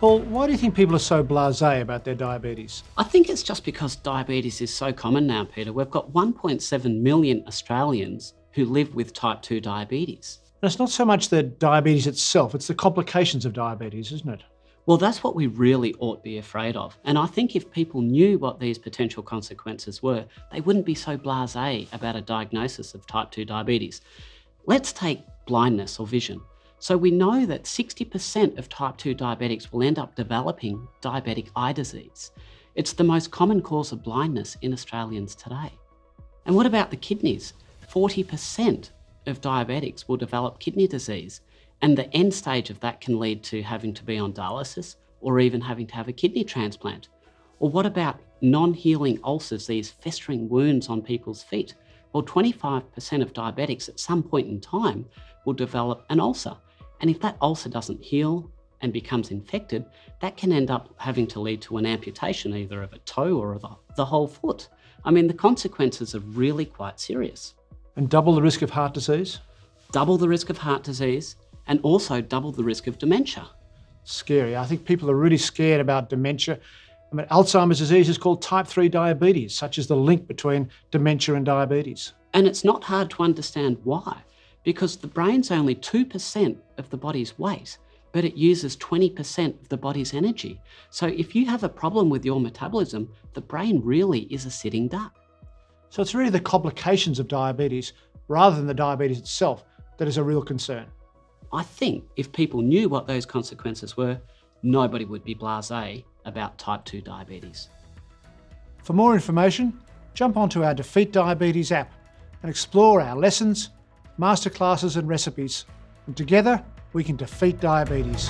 Paul, why do you think people are so blasé about their diabetes? I think it's just because diabetes is so common now, Peter. We've got 1.7 million Australians who live with type 2 diabetes. And it's not so much the diabetes itself, it's the complications of diabetes, isn't it? Well, that's what we really ought to be afraid of. And I think if people knew what these potential consequences were, they wouldn't be so blasé about a diagnosis of type 2 diabetes. Let's take blindness or vision. So we know that 60% of type 2 diabetics will end up developing diabetic eye disease. It's the most common cause of blindness in Australians today. And what about the kidneys? 40% of diabetics will develop kidney disease, and the end stage of that can lead to having to be on dialysis or even having to have a kidney transplant. Or what about non-healing ulcers, these festering wounds on people's feet? Well, 25% of diabetics at some point in time will develop an ulcer. And if that ulcer doesn't heal and becomes infected, that can end up having to lead to an amputation either of a toe or of the whole foot. I mean, the consequences are really quite serious. And double the risk of heart disease? Double the risk of heart disease and also double the risk of dementia. Scary. I think people are really scared about dementia. I mean, Alzheimer's disease is called type 3 diabetes, such as the link between dementia and diabetes. And it's not hard to understand why, because the brain's only 2% of the body's weight, but it uses 20% of the body's energy. So if you have a problem with your metabolism, the brain really is a sitting duck. So it's really the complications of diabetes, rather than the diabetes itself, that is a real concern. I think if people knew what those consequences were, nobody would be blasé about type 2 diabetes. For more information, jump onto our Defeat Diabetes app and explore our lessons, masterclasses and recipes. And together, we can defeat diabetes.